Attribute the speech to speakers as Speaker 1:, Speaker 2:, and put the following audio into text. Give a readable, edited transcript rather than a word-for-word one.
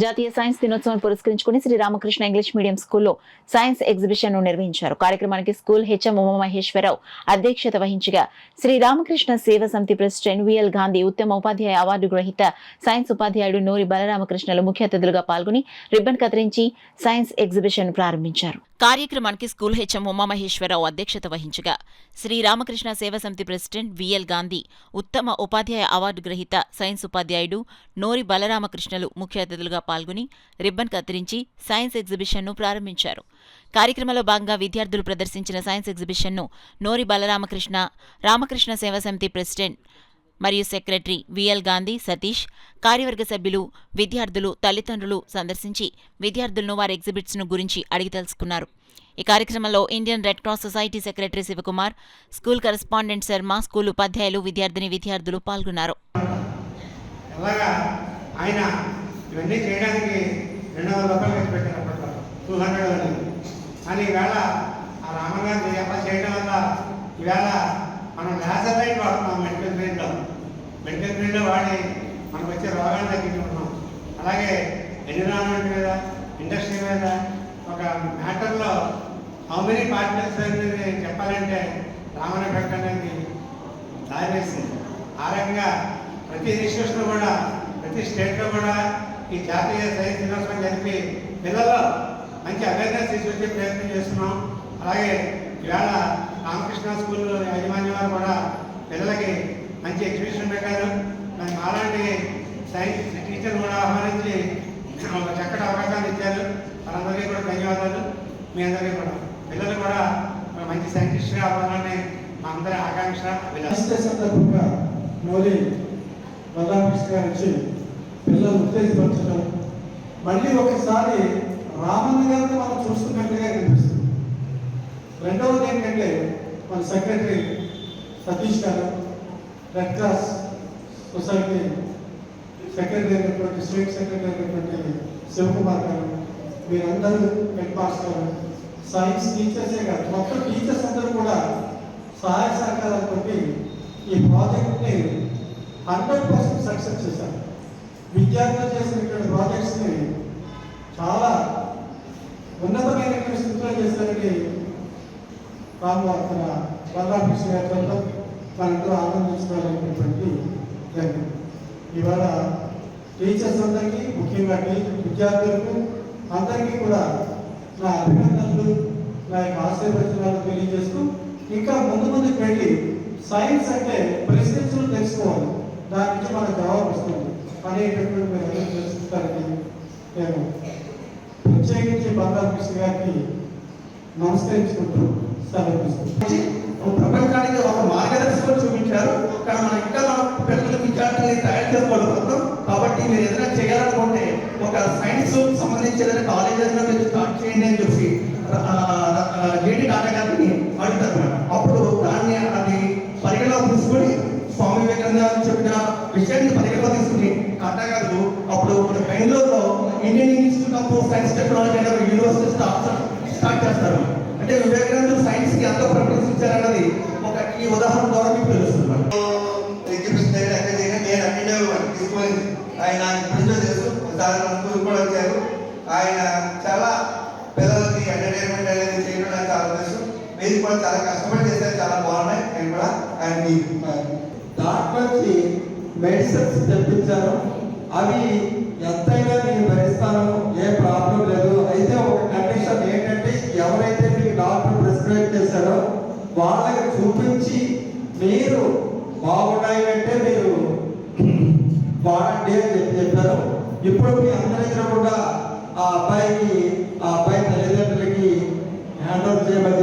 Speaker 1: జాతీయ సైన్స్ దినోత్సవం పురస్కరించుకుని శ్రీ రామకృష్ణ ఇంగ్లీష్ మీడియం స్కూల్లో సైన్స్ ఎగ్జిబిషన్ ను నిర్వహించారు. కార్యక్రమానికి స్కూల్ హెచ్ఎం ఉమామహేశ్వరరావు అధ్యక్షత వహించగా శ్రీ రామకృష్ణ సేవ సమితి ప్రెసిడెంట్ విఎల్ గాంధీ, ఉత్తమ ఉపాధ్యాయ అవార్డు గ్రహీత సైన్స్ ఉపాధ్యాయుడు నూరి బలరామకృష్ణలు ముఖ్య అతిథులుగా పాల్గొని రిబ్బన్ కత్తిరించి సైన్స్ ఎగ్జిబిషన్ ప్రారంభించారు. కార్యక్రమానికి స్కూల్ హెచ్ఎం ఉమామహేశ్వరరావు అధ్యక్షత వహించగా శ్రీ రామకృష్ణ సేవ సమితి ప్రెసిడెంట్ విఎల్ గాంధీ, ఉత్తమ ఉపాధ్యాయ అవార్డు గ్రహీత సైన్స్ ఉపాధ్యాయుడు నూరి బలరామకృష్ణలు ముఖ్య అతిథులుగా పాల్గొని రిబ్బన్ కత్తిరించి సైన్స్ ఎగ్జిబిషన్ను ప్రారంభించారు. కార్యక్రమంలో భాగంగా విద్యార్థులు ప్రదర్శించిన సైన్స్ ఎగ్జిబిషన్ను నూరి బలరామకృష్ణ, రామకృష్ణ సేవ సమితి ప్రెసిడెంట్ మరియు సెక్రటరీ విఎల్ గాంధీ, సతీష్, కార్యవర్గ సభ్యులు, విద్యార్థులు, తల్లిదండ్రులు సందర్శించి విద్యార్థులను వారి ఎగ్జిబిట్స్ను గురించి అడిగి తెలుసుకున్నారు. ఈ కార్యక్రమంలో Indian red cross society secretary Shivakumar, school correspondent Sharma, school ఉపాధ్యాయులు, విద్యార్థులు పాల్గొన్నారు.
Speaker 2: ఇవన్నీ చేయడానికి 200 రూపాయలు ఖర్చు పెట్టారు. అప్పట్లో 200 అని ఈవేళ ఆ రామగాంధీ అలా చేయడం వల్ల ఈవేళ మనం లేజర్ లైట్ వాడుతున్నాం. మెడికల్ ఫీల్డ్లో వాడి మనకు వచ్చే రోగాలు తగ్గించుకుంటున్నాం. అలాగే ఎన్విరాన్మెంట్ మీద, ఇండస్ట్రీ మీద ఒక మ్యాటర్లో హౌ మెనీ పార్టికల్స్ అనేది చెప్పాలంటే రామన్ ఎఫెక్ట్ అనేది దారి వేసింది. ఆ రకంగా ప్రతి ఇన్స్టిట్యూషన్లో కూడా, ప్రతి స్టేట్లో కూడా ఈ జాతీయ సైన్స్ దినోత్సవం జరిపి పిల్లల్లో మంచి అవేర్నెస్ తీసుకొచ్చే ప్రయత్నం చేస్తున్నాం. అలాగే ఈవేళ రామకృష్ణ స్కూల్ యాజమాన్యం వారు కూడా పిల్లలకి మంచి ఎగ్జిబిషన్ పెట్టారు. దానికి అలాంటి సైన్స్ టీచర్లు కూడా ఆహ్వానించి ఒక చక్కటి అవకాశాలు ఇచ్చారు. వారందరికీ కూడా ధన్యవాదాలు. మీ అందరికీ కూడా పిల్లలు కూడా మంచి సైంటిస్ట్గా అవ్వాలని మా అందరి ఆకాంక్ష.
Speaker 3: సందర్భంగా మోదీ బలరామకృష్ణ గారు వచ్చి పిల్లలు ఉత్తేజపరచడం, మళ్ళీ ఒకసారి రామన్న గారిని మనం చూస్తున్నట్టుగా కనిపిస్తుంది. రెండవది ఏంటంటే మన సెక్రటరీ సతీష్ గారు, రెడ్ క్రాస్ సొసైటీ సెక్రటరీ అయినటువంటి, స్టేట్ సెక్రటరీ అయినటువంటి శివకుమార్ గారు, మీరందరూ హెడ్ మాస్టర్ గారు, సైన్స్ టీచర్సే కాదు మొత్తం టీచర్స్ అందరూ కూడా సహాయ సహకారాలతో ఈ ప్రాజెక్ట్ని 100% సక్సెస్ చేశారు. విద్యార్థులు చేసినటువంటి ప్రాజెక్ట్స్ని చాలా ఉన్నతమైనటువంటి స్థితిలో చేశారని బలరామకృష్ణ గారి వల్ల మనందరూ ఆనందించుకోవాలనేటువంటి జరిగింది. ఇవాళ టీచర్స్ అందరికీ, ముఖ్యంగా విద్యార్థులకు అందరికీ కూడా నా అభినందనలు, నా యొక్క ఆశీర్వచనాలు తెలియజేస్తూ, ఇంకా ముందుకు వెళ్ళి సైన్స్ అంటే ప్రిస్క్రిప్షన్ తెలుసుకోవాలి, దాని నుంచి మనకు జవాబు వస్తుంది అనేటటువంటి మీరు అందరూ తెలుసుకుంటారని నేను ప్రత్యేకించి బలరామకృష్ణ గారికి నమస్కరించుకుంటూ సెలవుస్తున్నాను.
Speaker 4: ప్రపంచానికి ఒక మార్గదర్శకం చూపించారు. కానీ మనం ఇంకా మన పిల్లల విద్యార్థులని తయారు చేసుకోవడం. కాబట్టి మీరు ఏదైనా చేయాలనుకుంటే ఒక సైన్స్ సంబంధించిన కాలేజ్ ఏదైనా మీరు స్టార్ట్ చేయండి అని చెప్పి జేడి టాటా గారిని అడుగుతారు. అప్పుడు దాన్ని అది పరిగణలో తీసుకొని, స్వామి వివేకానంద చెప్పిన విషయాన్ని పరిగణలో తీసుకుని టాటా గారు అప్పుడు మన బెంగళూరులో Indian institute of science technology అనే యూనివర్సిటీ స్టార్ట్ చేస్తారు. అంటే వివేకానంద సైన్స్ కి ఎంత ప్రిఫరెన్స్ ఇచ్చారన్నది ఒక ఈ ఉదాహరణ ద్వారా మీకు తెలుస్తుంది.
Speaker 2: ఆయన ఇప్పుడు తెలుసు, స్కూల్ కూడా వచ్చారు. ఆయన చాలా పిల్లలకి ఎంటర్టైన్మెంట్ అనేది చేయడం నాకు చాలా తెలుసు. మీరు కూడా చాలా కష్టపడి చేశారు, చాలా బాగున్నాయి. నేను కూడా ఆయన
Speaker 3: దాంట్లోంచి మెడిసిన్స్ తెప్పించారు. అవి ఎంతైనా నేను భరిస్తాను, ఏ ప్రాబ్లం లేదు. అయితే ఒక కండిషన్ ఏంటంటే, ఎవరైతే మీకు డాక్టర్ ప్రిస్క్రైబ్ చేశారో వాళ్ళకి చూపించి మీరు బాగున్నాయి అంటే మీరు వాడండి అని చెప్పారు. ఇప్పుడు మీ అందరి కూడా ఆ అబ్బాయి తల్లిదండ్రులకి హ్యాండ్ ఓవర్ చేయమని